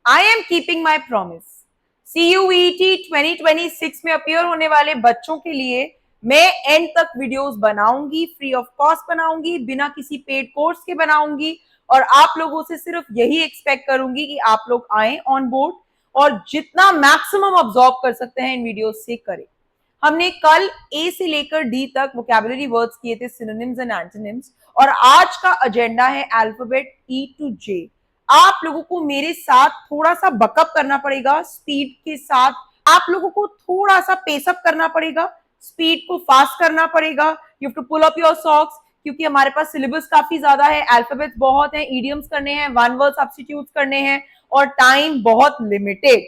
I am keeping my promise. CUET 2026 में appear होने वाले बच्चों के लिए मैं एंड तक वीडियोस बनाऊंगी, फ्री ऑफ कॉस्ट बनाऊंगी, बिना किसी पेड कोर्स के बनाऊंगी, और आप लोगों से सिर्फ यही एक्सपेक्ट करूंगी कि आप लोग आए ऑन बोर्ड और जितना मैक्सिमम ऑब्जॉर्व कर सकते हैं इन वीडियोस से करें। हमने कल ए से लेकर डी तक वोकैबुलरी वर्ड्स किए थे, सिनोनिम्स एंड एंटोनिम्स, और आज का एजेंडा है अल्फाबेट ई टू जे। आप लोगों को मेरे साथ थोड़ा सा बकअप करना पड़ेगा, स्पीड के साथ आप लोगों को थोड़ा सा पेसअप करना पड़ेगा, स्पीड को फास्ट करना पड़ेगा। You have to pull up your socks, क्योंकि हमारे पास सिलेबस काफी ज्यादा है, अल्फाबेट्स बहुत हैं, इडियम्स करने हैं, वन वर्ड सब्स्टिट्यूट करने हैं, और टाइम बहुत लिमिटेड।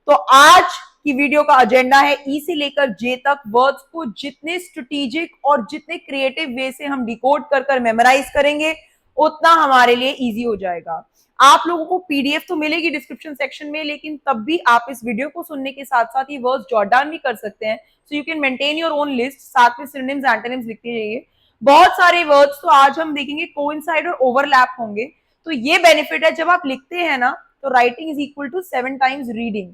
तो आज की वीडियो का एजेंडा है ई से लेकर जे तक वर्ड्स को जितने स्ट्रेटेजिक और जितने क्रिएटिव वे से हम डिकोड कर मेमोराइज करेंगे उतना हमारे लिए इजी हो जाएगा। आप लोगों को पीडीएफ तो मिलेगी डिस्क्रिप्शन सेक्शन में, लेकिन तब भी आप इस वीडियो को सुनने के साथ साथ ये वर्ड्स जॉट डाउन भी कर सकते हैं, so you can maintain your own list. साथ में सिनोनिम्स एंटोनिम्स लिखते जाइए। बहुत सारे वर्ड्स तो आज हम देखेंगे कोइंसाइड और ओवरलैप होंगे, तो ये बेनिफिट है, जब आप लिखते हैं ना तो writing is equal to 7 times reading.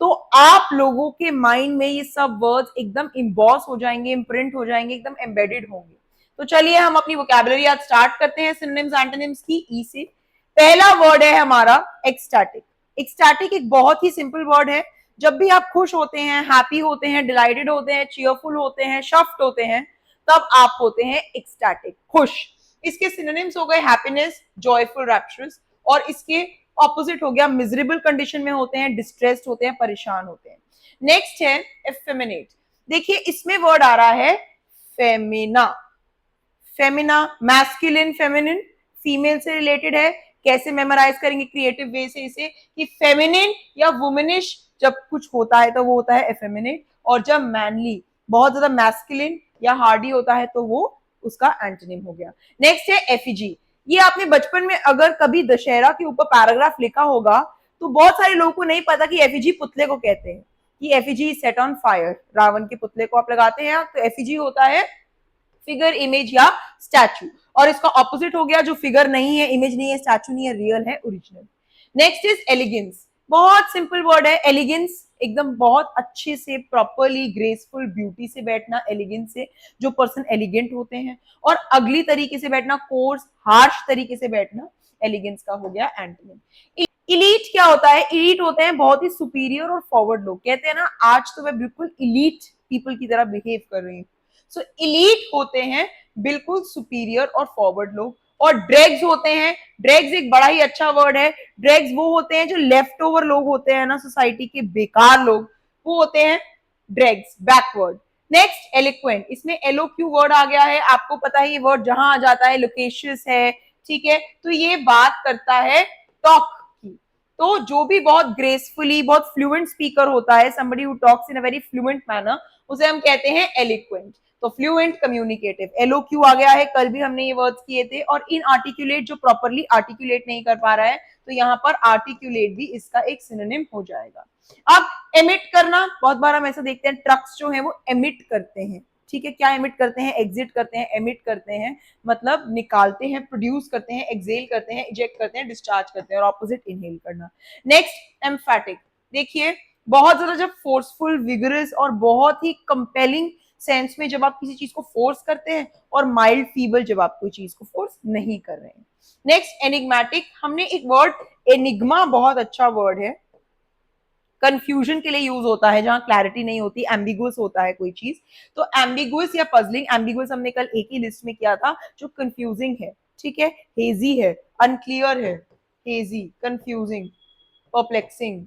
तो आप लोगों के माइंड में ये सब वर्ड्स एकदम इम्बॉस हो जाएंगे, इम्प्रिंट हो जाएंगे, एकदम एम्बेडेड होंगे। तो चलिए हम अपनी वोकैबुलरी आज स्टार्ट करते हैं सिनोनिम्स एंटोनिम्स की ई से। पहला वर्ड है हमारा एक्सटैटिक। एक्सटैटिक एक बहुत ही सिंपल वर्ड है। जब भी आप खुश होते हैं, हैप्पी होते हैं, डिलाइटेड होते हैं, चीयरफुल होते हैं, शफ्ट होते हैं, तब आप होते हैं एक्सटैटिक, खुश। इसके सिनोनिम्स हो गए हैप्पीनेस, जॉयफुल, रैप्चरस, और इसके ऑपोजिट हो गया मिजरेबल कंडीशन में होते हैं, डिस्ट्रेस्ड होते हैं, परेशान होते हैं। नेक्स्ट है एफेमिनेट। देखिए इसमें वर्ड आ रहा है Femina. Femina masculine, feminine, female से रिलेटेड है। कैसे मेमोराइज करेंगे क्रिएटिव वे से इसे, कि फेमिनिन या वुमेनिश जब कुछ होता है तो वो होता है एफेमिनेट, और जब मैनली, बहुत ज्यादा मैस्कुलिन या हार्डी होता है तो वो उसका एंटोनिम हो गया। नेक्स्ट है एफिजी। ये आपने बचपन में अगर कभी दशहरा के ऊपर पैराग्राफ लिखा होगा तो बहुत सारे लोगों को नहीं पता कि एफिजी पुतले को कहते हैं, कि effigy set on fire. Ravan के पुतले को आप लगाते हैं तो एफिजी होता है फिगर, इमेज या स्टैचू, और इसका ऑपोजिट हो गया जो फिगर नहीं है, इमेज नहीं है, स्टैचू नहीं है, रियल है, ओरिजिनल। Next is elegance. बहुत सिंपल वर्ड है एलिगेंस, एकदम बहुत अच्छे से प्रॉपरली ग्रेसफुल ब्यूटी से बैठना, एलिगेंस से जो पर्सन एलिगेंट होते हैं, और अगली तरीके से बैठना, कोर्स हार्श तरीके से बैठना, एलिगेंस का हो गया एंटोनिम। इलीट क्या होता है? इलीट होते हैं बहुत ही सुपीरियर और फॉरवर्ड लोग। कहते हैं ना आज तो मैं बिल्कुल इलीट पीपल की तरह बिहेव कर रही हूँ। सो इलीट होते हैं बिल्कुल सुपीरियर और फॉरवर्ड लोग। और ड्रैग्स होते हैं, ड्रैग्स एक बड़ा ही अच्छा वर्ड है। ड्रैग्स वो होते हैं जो लेफ्ट ओवर लोग होते हैं ना, सोसाइटी के बेकार लोग, वो होते हैं ड्रैग्स, बैकवर्ड। Next eloquent. इसमें एलोक्यू वर्ड आ गया है, आपको पता है ये वर्ड जहां आ जाता है लोकेशियस है, ठीक है, तो ये बात करता है टॉक की। तो जो भी बहुत ग्रेसफुली, बहुत फ्लुएंट स्पीकर होता है, somebody who talks in a very fluent manner, उसे हम कहते हैं एलिक्वेंट। तो फ्लुएंट, कम्युनिकेटिव, एलओक्यू आ गया है, कल भी हमने ये वर्ड्स किए थे। और इनआर्टिकुलेट, जो प्रॉपर्ली आर्टिकुलेट नहीं कर पा रहा है, तो यहाँ पर आर्टिकुलेट भी इसका एक सिनोनिम हो जाएगा। अब एमिट करना, बहुत बार हम ऐसा देखते हैं ट्रक्स जो है वो एमिट करते हैं, ठीक है, क्या एमिट करते हैं? एग्जिट करते हैं, एमिट करते हैं मतलब निकालते हैं, प्रोड्यूस करते हैं, एक्सेल करते हैं, इजेक्ट करते हैं, डिस्चार्ज करते हैं, और ऑपोजिट इनहेल करना। नेक्स्ट एम्फैटिक। देखिए बहुत ज्यादा जब फोर्सफुल, विगरस और बहुत ही कंपेलिंग सेंस में जब आप किसी चीज को फोर्स करते हैं, और माइल्ड फीबल जब आप कोई चीज को फोर्स नहीं कर रहे हैं। Next enigmatic. हमने एक वर्ड एनिग्मा, बहुत अच्छा वर्ड है, कंफ्यूजन के लिए यूज होता है, जहां क्लैरिटी नहीं होती, एम्बिगुअस होता है कोई चीज, तो एम्बिगुअस या पजलिंग। एम्बिगुअस हमने कल एक ही लिस्ट में किया था, जो कंफ्यूजिंग है, ठीक है, हेजी है, अनक्लियर है, हेजी, कंफ्यूजिंग, परप्लेक्सिंग,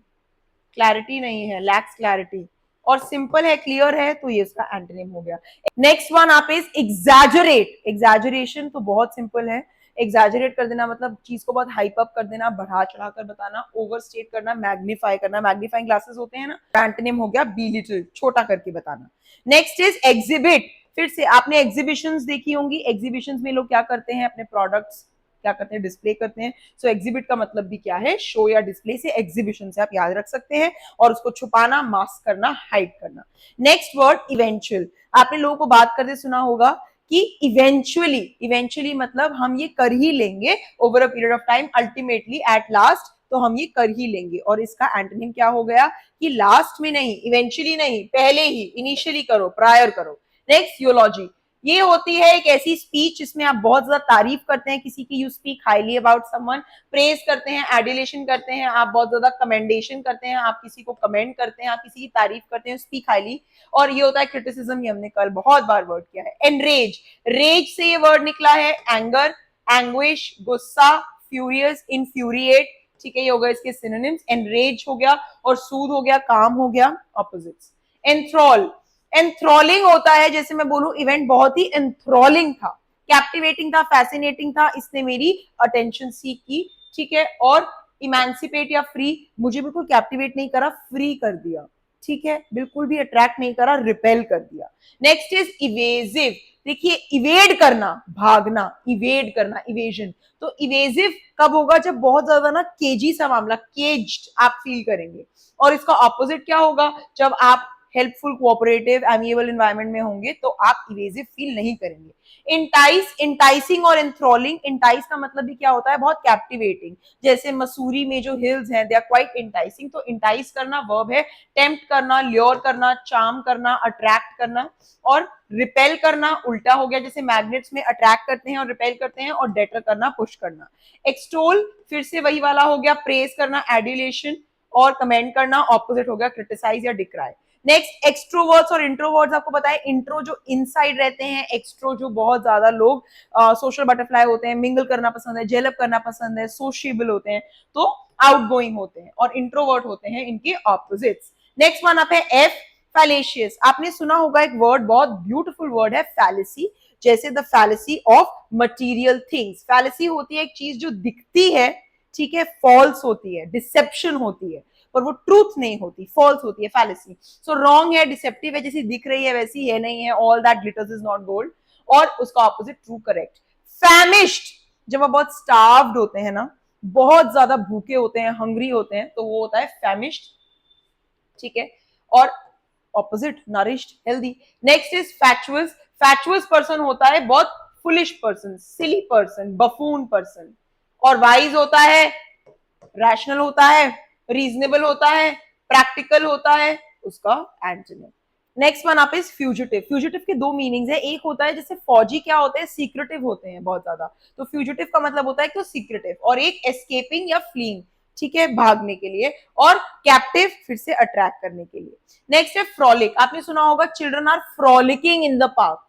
क्लैरिटी नहीं है, लैक्स क्लैरिटी, और सिंपल है, क्लियर है, तो ये इसका एंटोनिम हो गया। नेक्स्ट वन आप इज एग्जैजरेट। एग्जैजरेशन तो बहुत सिंपल है, एग्जैजरेट कर देना मतलब चीज को बहुत हाइप अप कर देना, बढ़ा चढ़ाकर बताना, ओवरस्टेट करना, मैग्नीफाई करना, मैग्नीफाइंग ग्लासेस होते हैं ना, एंटोनिम हो गया बिलिटल, छोटा करके बताना। Next is exhibit. फिर से आपने एग्जीबिशंस देखी होंगी, एग्जीबिशंस में लोग क्या करते हैं, अपने प्रोडक्ट्स क्या करते हैं, डिस्प्ले करते हैं। सो एग्जिबिट का मतलब भी क्या है, शो या डिस्प्ले से, एग्जीबिशन से आप याद रख सकते हैं, और उसको छुपाना, मास्क करना, हाइड करना। Next word eventual. आपने लोगों को बात करते सुना होगा कि इवेंचुअली, इवेंचुअली मतलब हम ये कर ही लेंगे, over a period of time, ultimately, at last, तो हम ये कर ही लेंगे। और इसका एंटोनिम क्या हो गया कि लास्ट में नहीं, इवेंचुअली नहीं, पहले ही, इनिशियली करो, प्रायर करो। नेक्स्ट यूलॉजी, ये होती है एक ऐसी स्पीच जिसमें आप बहुत ज्यादा तारीफ करते हैं किसी की, you speak highly about someone, praise करते हैं, एडिलेशन करते हैं, आप बहुत ज्यादा कमेंडेशन करते हैं, आप किसी को कमेंट करते हैं, आप किसी की तारीफ करते हैं, स्पीक हाईली। और ये होता है क्रिटिसिज्म, ये हमने कल बहुत बार वर्ड किया है। एनरेज, रेज से ये वर्ड निकला है, एंगर, एंग्विश, गुस्सा, फ्यूरियस, इनफ्यूरिएट, ठीक है, ये हो गया इसके सिनोनिम्स। एनरेज हो गया और सूद हो गया, काम हो गया, ऑपोजिट्स। एंथ्रॉल, एंथ्रॉलिंग होता है, जैसे मैं बोलूं इवेंट बहुत ही एंथ्रॉलिंग था, कैप्टिवेटिंग था, फैसिनेटिंग था, इसने मेरी अटेंशन सीख की, ठीक है। और इमेंसिपेट या फ्री, मुझे बिल्कुल कैप्टिवेट नहीं करा, फ्री कर दिया, ठीक है, बिल्कुल भी अट्रैक्ट नहीं करा, रिपेल कर दिया। नेक्स्ट इज इवेजिव, देखिए इवेड करना, भागना, इवेड करना, इवेजन। तो इवेजिव कब होगा, जब बहुत ज्यादा ना केजी सा मामला, केज्ड आप फील करेंगे। और इसका ऑपोजिट क्या होगा, जब आप हेल्पफुल, कोऑपरेटिव, एमिएबल एनवायरनमेंट में होंगे तो आप इवेजिव फील नहीं करेंगे। इंटाइस, इंटाइसिंग और एंथ्रॉलिंग, इंटाइस का मतलब भी क्या होता है, बहुत कैप्टिवेटिंग, जैसे मसूरी में जो हिल्स हैं दे आर क्वाइट इंटाइसिंग। तो इंटाइस करना वर्ब है, टेम्प्ट करना, ल्योर करना, चार्म करना, अट्रैक्ट करना। और रिपेल करना उल्टा हो गया, जैसे मैग्नेट्स में अट्रैक्ट करते हैं और रिपेल करते हैं, और डेटर करना, पुश करना। एक्सटोल फिर से वही वाला हो गया, प्रेज करना, एडिलेशन, और कमेंट करना, ऑपोजिट हो गया क्रिटिसाइज या डिक्राई। नेक्स्ट एक्सट्रोवर्ट्स और इंट्रोवर्ट्स, आपको पता है इंट्रो जो इनसाइड रहते हैं, एक्सट्रो जो बहुत ज्यादा लोग सोशल बटरफ्लाई होते हैं, मिंगल करना पसंद है, जेल अप करना पसंद है, सोशिएबल होते हैं, तो आउटगोइंग होते हैं। और इंट्रोवर्ट होते हैं इनके ऑपोजिट्स। नेक्स्ट वन आप है एफ, फैलेशियस। आपने सुना होगा एक वर्ड, बहुत ब्यूटीफुल वर्ड है, फैलेसी, जैसे the fallacy of material things. Fallacy होती है एक चीज जो दिखती है, ठीक है, फॉल्स होती है, डिसेप्शन होती है, पर वो ट्रूथ नहीं होती, फॉल्स होती है, फैलेसी। सो रॉन्ग है, डिसेप्टिव है, जैसी दिख रही है वैसी है नहीं है, all that glitters is not gold. और उसका ऑपोजिट ट्रू, करेक्ट। फैमिश्ड, जब आप बहुत स्टार्व्ड होते हैं ना, बहुत ज्यादा भूखे होते हैं, हंग्री होते हैं, तो वो होता है फैमिश्ड, ठीक है। और opposite nourished, healthy. Next is fatuous, fatuous person होता है बहुत foolish person, silly person, buffoon person. और वाइज होता है, रैशनल होता है, रीजनेबल होता है, प्रैक्टिकल होता है, उसका एंटोनिम। नेक्स्ट वन आप इज फ्यूजिटिव। फ्यूजिटिव के दो मीनिंग्स है, एक होता है जैसे फौजी क्या होते हैं, सीक्रेटिव होते हैं बहुत ज्यादा, तो फ्यूजिटिव का मतलब होता है तो सीक्रेटिव। और एक एस्केपिंग या फ्लीइंग, ठीक है, भागने के लिए। और कैप्टिव फिर से अट्रैक्ट करने के लिए। नेक्स्ट है फ्रॉलिक, आपने सुना होगा children are frolicking in the park,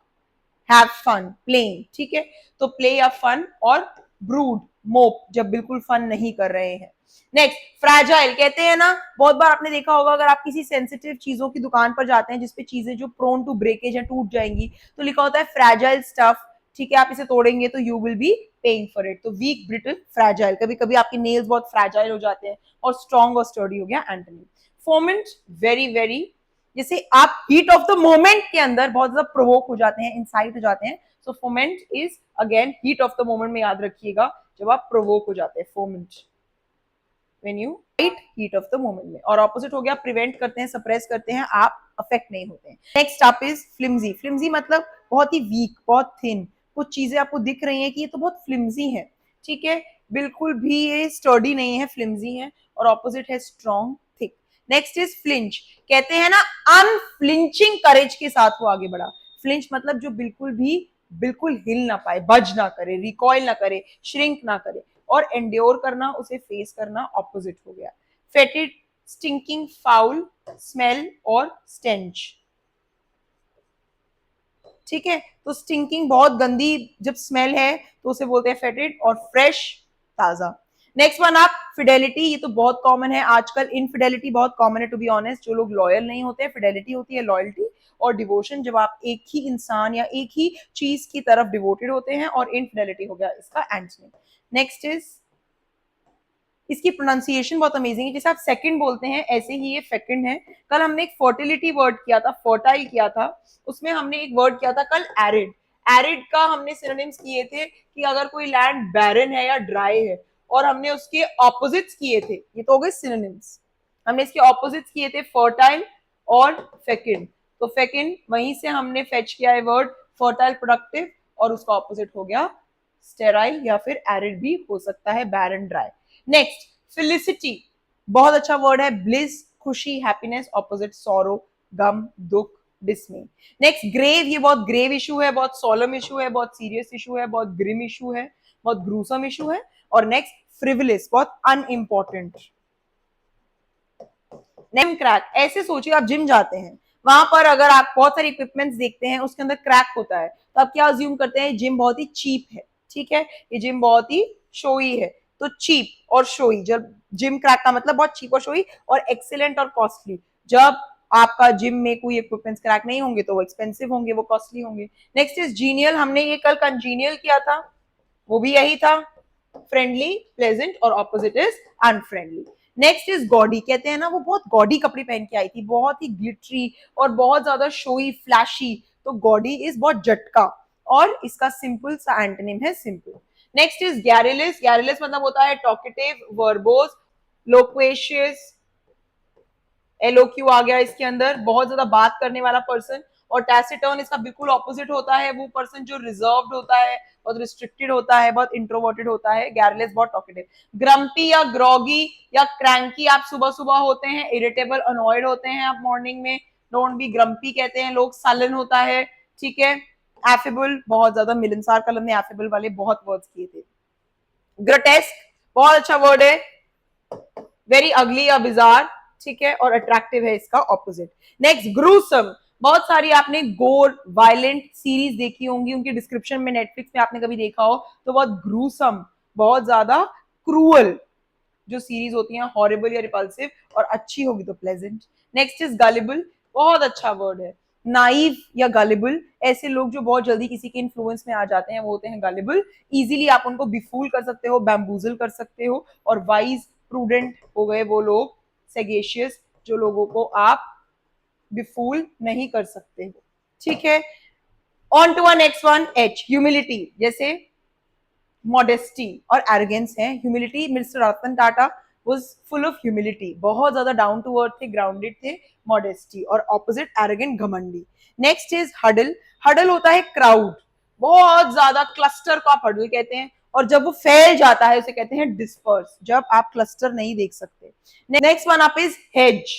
have fun, playing, ठीक है, तो प्ले या फन। और ब्रूड, मोप, जब बिल्कुल फन नहीं कर रहे हैं। नेक्स्ट फ्रैजाइल, कहते हैं ना, बहुत बार आपने देखा होगा अगर आप किसी सेंसिटिव चीजों की दुकान पर जाते हैं जिसपे चीजें जो प्रोन टू ब्रेकेज है, टूट जाएंगी, तो लिखा होता है फ्रैजाइल स्टफ, ठीक है, आप इसे तोड़ेंगे तो you will be paying for it. तो वीक, ब्रिटल, फ्रैजाइल, कभी कभी आपके नेल्स बहुत फ्रैजाइल हो जाते हैं। और स्ट्रॉन्ग और स्टर्डी हो गया एंटोनिम। फोमेंट, वेरी वेरी, जैसे आप हीट ऑफ द मोमेंट के अंदर बहुत ज्यादा प्रोवोक हो जाते हैं, इंसाइट हो जाते हैं, so foment is again heat of the moment में याद रखिएगा, जब आप प्रोवोक हो जाते हैं, foment when you heat of the moment में। और ऑपोजिट हो गया प्रिवेंट करते हैं, सप्रेस करते हैं, आप अफेक्ट नहीं होते हैं। नेक्स्ट आप इज फ्लिम्जी। फ्लिम्जी मतलब बहुत ही वीक, बहुत थिन, कुछ चीजें आपको दिख रही हैं कि ये तो बहुत फ्लिम्जी है, ठीक है, बिल्कुल भी ये स्टर्डी नहीं है, फ्लिम्जी है। और ऑपोजिट है strong, thick. Next is flinch, कहते हैं ना अनफ्लिंचिंग करेज के साथ वो आगे बढ़ा। फ्लिंच मतलब जो बिल्कुल भी, बिल्कुल हिल ना पाए, बज ना करे, रिकॉइल ना करे, श्रिंक ना करे। और एंड्योर करना, उसे फेस करना, ऑपोजिट हो गया। फेटिड, स्टिंकिंग, फाउल, स्मेल और स्टेंच, ठीक है, तो स्टिंकिंग बहुत गंदी जब स्मेल है तो उसे बोलते हैं फेटिड। और फ्रेश, ताजा। नेक्स्ट वन आप फिडेलिटी, ये तो बहुत कॉमन है आजकल, इनफिडेलिटी बहुत कॉमन है टू बी ऑनेस्ट, जो लोग लॉयल नहीं होते। फिडेलिटी होती है लॉयल्टी और डिवोशन, जब आप एक ही इंसान या एक ही चीज की तरफ डिवोटेड होते हैं। और इनफिडेलिटी हो गया इसका एंटोनिम। नेक्स्ट इज, इसकी प्रोनाउंसिएशन बहुत अमेजिंग है, जैसे आप सेकंड बोलते हैं ऐसे ही ये फेकंड है। कल हमने एक फर्टिलिटी वर्ड किया था, फर्टाइल किया था, उसमें हमने एक वर्ड किया था कल एरिड। एरिड का हमने सिनोनिम्स किए थे कि अगर कोई लैंड बैरन है या ड्राई है, और हमने उसके ऑपोजिट्स किए थे, ये तो हो गए सिनोनिम्स, हमने इसके ऑपोजिट्स किए थे फर्टाइल और फेकंड। तो फेकंड वहीं से हमने फेच किया है वर्ड, फर्टाइल प्रोडक्टिव, और उसका ऑपोजिट हो गया स्टेराइल, या फिर एरिड भी हो सकता है, बैरन, ड्राई। नेक्स्ट फेलिसिटी, बहुत अच्छा वर्ड है। ब्लिस, खुशी, हैप्पीनेस, ऑपोजिट सॉरो, गम, दुख, डिसमे। नेक्स्ट ग्रेव, ये बहुत ग्रेव इशू है, बहुत सोलम इशू है, बहुत सीरियस इशू है, बहुत ग्रिम इशू है, बहुत ग्रूसम इशू है। और नेक्स्ट फ्रिवलिस, बहुत अनइम्पॉर्टेंट। नेम क्रैक, ऐसे सोचिए आप जिम जाते हैं, वहां पर अगर आप बहुत सारे इक्विपमेंट्स देखते हैं उसके अंदर क्रैक होता है, तो आप क्या अज्यूम करते हैं, जिम बहुत ही चीप है। ठीक है, ये जिम बहुत ही शोई है। तो चीप और शोई, जब जिम क्रैक का मतलब बहुत चीप और शोई, और एक्सीलेंट और कॉस्टली। जब आपका जिम में कोई इक्विपमेंट्स क्रैक नहीं होंगे तो वो एक्सपेंसिव होंगे, वो कॉस्टली होंगे। नेक्स्ट इज जीनियल, हमने ये कल कंजीनियल किया था, वो भी यही था, फ्रेंडली, प्लेजेंट, और opposite is unfriendly. Next is gaudy, कहते हैं ना वो बहुत गॉडी कपड़े पहन के आई थी, बहुत ही ग्लिटरी और बहुत ज्यादा शोई, फ्लैशी, तो गॉडी इज बहुत झटका, और इसका सिंपल सा एंटोनिम है सिंपल। नेक्स्ट इज गैरिलिस, गैरिलिस मतलब होता है टॉकेटिव, वर्बोज, लोक्वेशियस, एलओक्यू आ गया इसके अंदर, बहुत ज्यादा बात करने वाला पर्सन। और टैसिटर्न इसका बिल्कुल ऑपोजिट होता है, वो पर्सन जो रिजर्व्ड होता है, बहुत रिस्ट्रिक्टेड होता है, बहुत इंट्रोवर्टेड होता है। गैरलेस बहुत टॉकेटिव। ग्रम्पी या ग्रॉगी या क्रैंकी, आप सुबह सुबह होते हैं, इरिटेबल, अनॉयड होते हैं आप मॉर्निंग में, डोंट बी ग्रम्पी कहते हैं लोग। सलन होता है, ठीक है। एफेबल, बहुत ज्यादा मिलनसार कलम ने एफेबल वाले बहुत वर्ड्स किए थे। ग्रोटेस्क, बहुत अच्छा वर्ड है, वेरी अगली या बिजार, ठीक है, और अट्रैक्टिव है इसका ऑपोजिट। नेक्स्ट ग्रूसम, बहुत सारी आपने गोर वायलेंट सीरीज देखी होंगी, उनकी डिस्क्रिप्शन में नेटफ्लिक्स में आपने कभी देखा हो तो बहुत ग्रूसम, बहुत ज्यादा क्रूअल जो सीरीज होती हैं, हॉरिबल या रिपल्सिव, और अच्छी होगी तो प्लेजेंट। नेक्स्ट इज गलिबल, बहुत अच्छा वर्ड है। नाइव या गलिबल, ऐसे लोग जो बहुत जल्दी किसी के इन्फ्लुएंस में आ जाते हैं वो होते हैं गलिबल। इजीली आप उनको बिफूल कर सकते हो, बैम्बूजल कर सकते हो। और वाइज, प्रूडेंट हो गए वो लोग, सेगेशियस, जो लोगों को आप बिफूल नहीं कर सकते हो। ठीक है, on to next one, H, humility, जैसे मॉडेस्टी और एरोगेंस है। Humility, mister Ratan Tata was full of humility, बहुत ज्यादा डाउन टू अर्थ थे, ग्राउंडेड थे। मॉडेस्टी, और ऑपोजिट एरोगेंट, घमंडी। नेक्स्ट इज हडल, हडल होता है क्राउड, बहुत ज्यादा क्लस्टर को आप हडल कहते हैं, और जब वो फैल जाता है उसे कहते हैं डिस्पर्स, जब आप क्लस्टर नहीं देख सकते। नेक्स्ट वन आप इज हेज,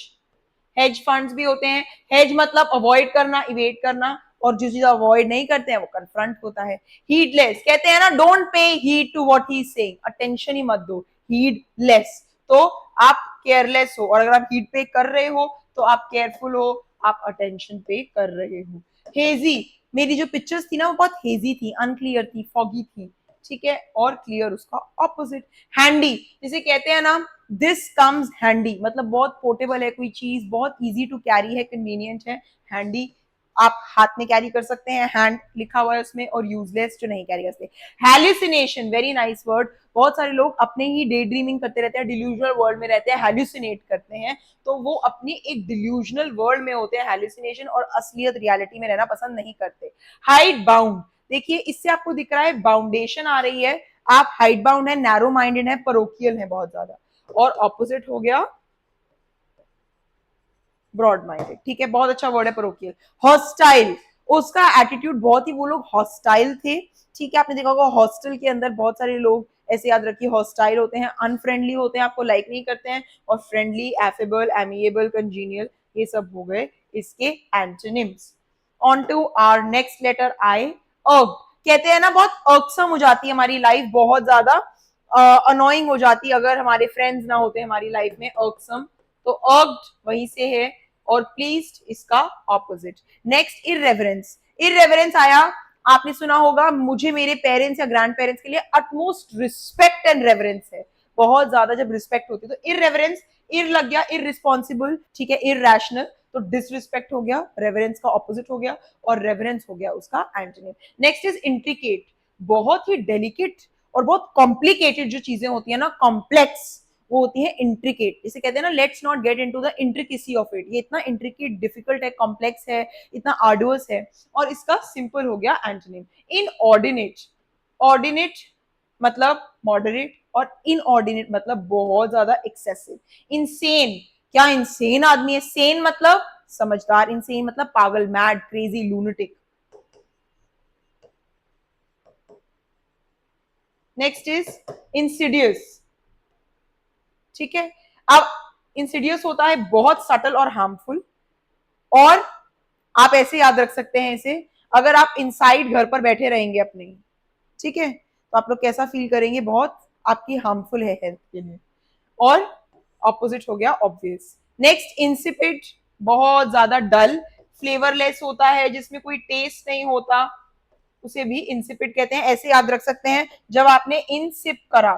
हेज फंड्स भी होते हैं। हेज मतलब अवॉइड करना, इवेट करना, और जो चीज अवॉइड नहीं करते हैं वो कन्फ्रंट होता है। हीडलेस, कहते हैं ना don't pay heed to what he is saying, attention ही मत दो, हीड लेस, तो आप केयरलेस हो, और अगर आप हीड पे कर रहे हो तो आप केयरफुल हो, आप अटेंशन पे कर रहे हो। हेजी, मेरी जो पिक्चर्स थी ना वो बहुत हेजी थी, अनक्लियर थी, फॉगी थी, ठीक है, और क्लियर उसका ऑपोजिट। हैंडी, जिसे कहते हैं ना दिस कम्स हैंडी, मतलब बहुत पोर्टेबल है कोई चीज, बहुत इजी टू कैरी है, कन्वीनियंट है। हैंडी, आप हाथ में कैरी कर सकते हैं, हैंड लिखा हुआ है उसमें, और यूजलेस जो नहीं कैरी कर सकते। हैल्यूसिनेशन, वेरी नाइस वर्ड, बहुत सारे लोग अपने ही डे ड्रीमिंग करते रहते हैं, डिल्यूजनल वर्ल्ड में रहते हैं, हैल्यूसिनेट करते हैं, तो वो अपनी एक डिल्यूजनल वर्ल्ड में होते हैं, हैल्यूसिनेशन, और असलियत रियलिटी में रहना पसंद नहीं करते। हाइड बाउंड, देखिए इससे आपको दिख रहा है बाउंडेशन आ रही है, आप हाइड बाउंड है, नैरो माइंडेड है, परोकियल है बहुत ज्यादा, और ऑपोजिट हो गया ब्रॉड माइंडेड। ठीक है, बहुत अच्छा वर्ड है परोकियल। हॉस्टाइल, उसका एटीट्यूड बहुत ही, वो लोग हॉस्टाइल थे, ठीक है, आपने देखा होगा हॉस्टल के अंदर बहुत सारे लोग, ऐसे याद रखिए, हॉस्टाइल होते हैं, अनफ्रेंडली होते हैं, आपको लाइक नहीं करते हैं, और फ्रेंडली, एफेबल, एमिएबल, कंजीनियल, ये सब हो गए इसके antonyms. On to our next letter I, urge, कहते हैं ना बहुत अर्कसम हो जाती है हमारी लाइफ, बहुत ज्यादा अनोइंग हो जाती है अगर हमारे फ्रेंड्स ना होते हमारी लाइफ में, अर्कसम, तो अर्ग्ड वहीं से है, और प्लीज्ड इसका ऑपोजिट। नेक्स्ट इररेवरेंस, इररेवरेंस आया, आपने सुना होगा, मुझे मेरे पेरेंट्स या ग्रैंड पेरेंट्स के लिए अटमोस्ट रिस्पेक्ट एंड रेवरेंस है, बहुत ज्यादा जब रिस्पेक्ट होती है, तो इररेवरेंस, इर लग गया, इररिस्पॉन्सिबल, ठीक है, इररैशनल, तो डिसरिस्पेक्ट हो गया, रेवरेंस का ऑपोजिट हो गया, और रेवरेंस हो गया उसका एंटोनिम। नेक्स्ट इज इंट्रिकेट, बहुत ही डेलिकेट और बहुत कॉम्प्लिकेटेड जो चीजें होती है ना, कॉम्प्लेक्स, वो होती है इंट्रिकेट, इसे कहते हैं ना let's not get into the intricacy of it, ये इतना इंट्रिकेट, डिफिकल्ट है, कॉम्प्लेक्स है, इतना आर्डुअस है, और इसका सिंपल हो गया एंटोनिम। इनऑर्डिनेट, ऑर्डिनेट मतलब मॉडरेट, और इनऑर्डिनेट मतलब बहुत ज्यादा एक्सेसिव। इंसेन, क्या इंसेन आदमी है, सेन मतलब समझदार, इंसेन मतलब पागल, mad, crazy, lunatic. Next is Insidious, ठीक है। अब इंसिडियस होता है बहुत सटल और हार्मफुल, और आप ऐसे याद रख सकते हैं इसे, अगर आप इनसाइड घर पर बैठे रहेंगे अपने, ठीक है, तो आप लोग कैसा फील करेंगे, बहुत आपकी हार्मफुल है हेल्थ के लिए। और ऑपोजिट हो गया ऑब्वियस। नेक्स्ट इंसिपिड, बहुत ज्यादा डल, फ्लेवरलेस होता है, जिसमें कोई टेस्ट नहीं होता, उसे भी इंसिपिड कहते हैं। ऐसे याद रख सकते हैं, जब आपने इनसिप करा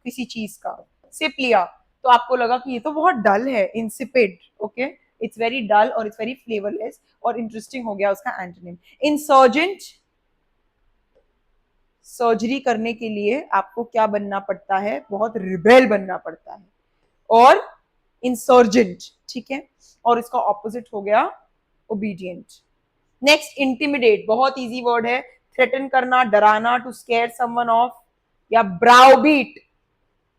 किसी चीज का, सिप लिया, तो आपको लगा कि ये तो बहुत डल है, insipid. Okay, it's very dull और इट्स वेरी फ्लेवरलेस। और इंटरेस्टिंग हो गया उसका एंटोनिम इंसर्जेंट। सर्जरी करने के लिए आपको क्या बनना पड़ता है, बहुत रिबेल बनना पड़ता है, और इंसर्जेंट, ठीक है। और इसका ऑपोजिट हो गया ओबीडियंट। नेक्स्ट इंटिमिडेट, बहुत इजी वर्ड है, थ्रेटन करना, डराना, टू स्केयर समवन ऑफ, या ब्राउबीट,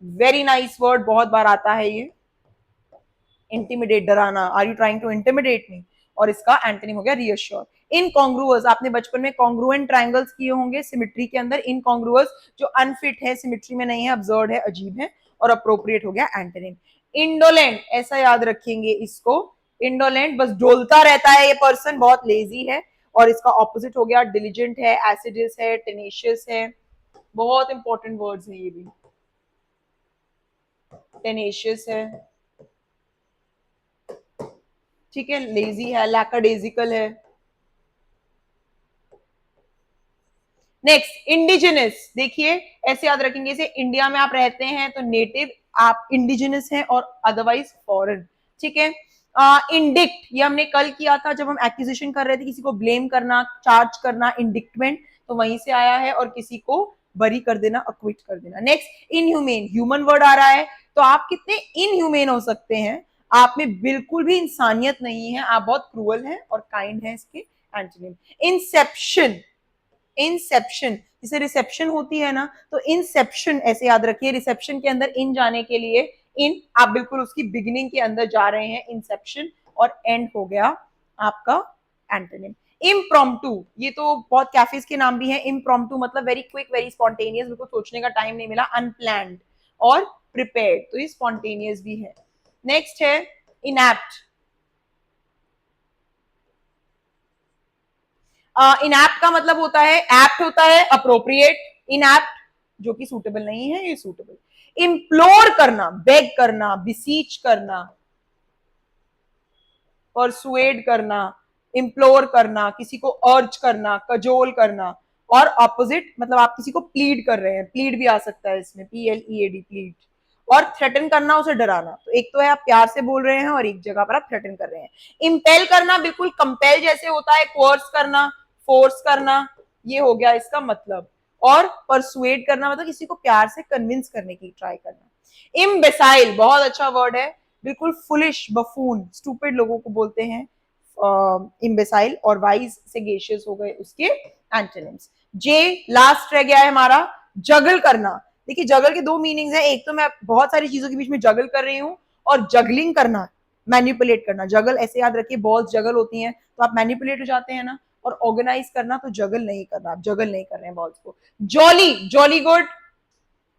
वेरी नाइस वर्ड, बहुत बार आता है ये, इंटिमिडेट, डराना, are you trying to intimidate me. और इसका एंटोनिम हो गया रीअश्योर। इनकॉन्ग्रुअस, आपने बचपन में कॉन्ग्रुएंट ट्रायंगल्स किए होंगे सिमेट्री के अंदर। इनकॉन्ग्रुअस जो अनफिट है, सिमेट्री में नहीं है, अब्सर्ड है, अजीब है। और अप्रोप्रिएट हो गया एंटोनिम। इंडोलेंट, ऐसा याद रखेंगे इसको, इंडोलेंट बस डोलता रहता है ये पर्सन, बहुत लेजी है। और इसका ऑपोजिट हो गया डिलीजेंट है, एसिडियस है, टेनेशियस है। बहुत इंपॉर्टेंट वर्ड्स हैं ये भी, टेनेशियस है, ठीक है, लेजी है, लैकाडेजिकल है। नेक्स्ट इंडिजिनस, देखिए ऐसे याद रखेंगे, इसे इंडिया में आप रहते हैं तो नेटिव आप इंडिजिनस हैं, और अदरवाइज फॉरेन, ठीक है। इंडिक्ट, ये हमने कल किया था जब हम एक्विजिशन कर रहे थे, किसी को ब्लेम करना, चार्ज करना, इंडिक्टमेंट, तो वहीं से आया है, और किसी को बरी कर देना, अक्विट कर देना। नेक्स्ट इनह्यूमेन, ह्यूमन वर्ड आ रहा है, तो आप कितने इनह्यूमेन हो सकते हैं, आप में बिल्कुल भी इंसानियत नहीं है, आप बहुत क्रूअल हैं और काइंड हैं, इसके एंटोनिम। इंसेप्शन, इंसेप्शन, जैसे रिसेप्शन होती है ना, तो इंसेप्शन ऐसे याद रखिए, रिसेप्शन के अंदर इन जाने के लिए, इन आप बिल्कुल उसकी बिगिनिंग के अंदर जा रहे हैं, इंसेप्शन। और एंड हो गया आपका एंटोनिम। इम्प्रॉम्प्टू, ये तो बहुत कैफेज के नाम भी हैं। इम्प्रॉम्प्टू मतलब वेरी क्विक, वेरी स्पॉन्टेनियस, बिल्कुल सोचने का टाइम नहीं मिला। अनप्लैंड और प्रिपेयर्ड, तो ये स्पॉन्टेनियस भी है। नेक्स्ट है इनएप्ट। इनएप्ट का मतलब होता है, एप्ट होता है अप्रोप्रिएट, इनएप्ट जो कि सूटेबल नहीं है, ये सूटेबल। इम्प्लोर करना, बेग करना, बिसीच करना, परसुएड करना, इम्प्लोर करना, किसी को अर्ज करना, कजोल करना। और ऑपोजिट मतलब आप किसी को प्लीड कर रहे हैं, प्लीड भी आ सकता है इसमें, PLEAD, प्लीड। और थ्रेटन करना, उसे डराना, तो एक तो है आप प्यार से बोल रहे हैं, और एक जगह पर आप थ्रेटन कर रहे हैं। इंपेल करना बिल्कुल कंपेल जैसे होता है, कोर्स करना, फोर्स करना, ये हो गया इसका मतलब। और परसुएड करना मतलब किसी को प्यार से कन्विंस करने की ट्राई करना। इम्बेसाइल, बहुत अच्छा वर्ड है, बिल्कुल फुलिश, बफून, स्टूपिड लोगों को बोलते हैं इम्बेसाइल। और वाइज, सेगेशियस हो गए उसके एंटोनिम्स। जे लास्ट रह गया है हमारा, जगल करना। देखिए जगल के दो मीनिंग्स हैं, एक तो मैं बहुत सारी चीजों के बीच में जगल कर रही हूँ, और जगलिंग करना, मैनिपुलेट करना। जगल ऐसे याद रखिए, बॉल्स जगल होती हैं तो आप मैनिपुलेट हो जाते हैं ना, और ऑर्गेनाइज करना तो जगल नहीं करना, आप जगल नहीं कर रहे हैं बॉल्स को। Jolly, jolly good,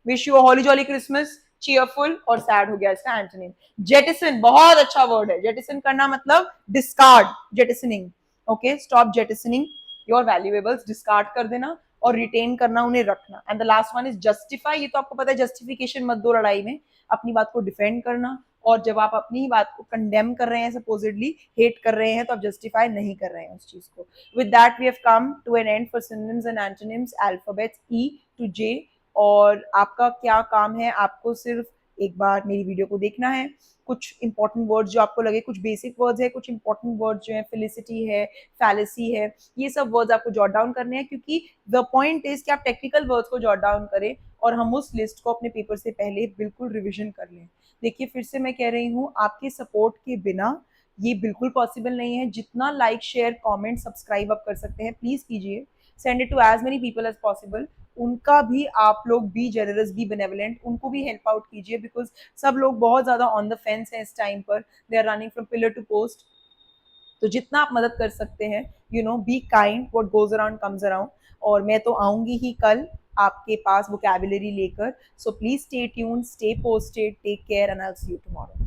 wish you holly jolly Christmas, cheerful. और सैड हो गया इसका एंटोनिम। जेटिसन, बहुत अच्छा वर्ड है, जेटिसन करना मतलब discard, jettisoning. Okay, stop jettisoning your valuables, discard कर देना, और रिटेन करना, उन्हें रखना। And the last one is justify, ये तो आपको पता है, जस्टिफिकेशन मत दो लड़ाई में, अपनी बात को डिफेंड करना। और जब आप अपनी ही बात को कंडेम कर रहे हैं, सपोजिटली हेट कर रहे हैं, तो आप जस्टिफाई नहीं कर रहे हैं उस चीज को। With that we have come to an end for synonyms and antonyms, alphabets E to J। और आपका क्या काम है, आपको सिर्फ एक बार मेरी वीडियो को देखना है, कुछ इंपॉर्टेंट वर्ड्स जो आपको लगे, कुछ बेसिक वर्ड्स है, कुछ इंपॉर्टेंट वर्ड्स जो है, फेलिसिटी है, फैलेसी है, ये सब वर्ड्स आपको जॉट डाउन करने हैं, क्योंकि द पॉइंट इज कि आप टेक्निकल वर्ड्स को जॉट डाउन करें, और हम उस लिस्ट को अपने पेपर से पहले बिल्कुल रिविजन कर लें। देखिए फिर से मैं कह रही हूँ, आपके सपोर्ट के बिना ये बिल्कुल पॉसिबल नहीं है। जितना लाइक, शेयर, कमेंट, सब्सक्राइब आप कर सकते हैं, प्लीज कीजिए। Send it to as many people as possible. उनका भी आप लोग बी जेनरस, बी बेनेवलेंट, उनको भी हेल्प आउट कीजिए, बिकॉज सब लोग बहुत ज्यादा ऑन द फेंस है इस टाइम पर, they are running from pillar to post. तो जितना आप मदद कर सकते हैं, you know, be kind, what goes around comes around. और मैं तो आऊंगी ही कल, आपके पास वोकैबुलरी लेकर. So please stay tune, stay posted, take care and I will see you tomorrow.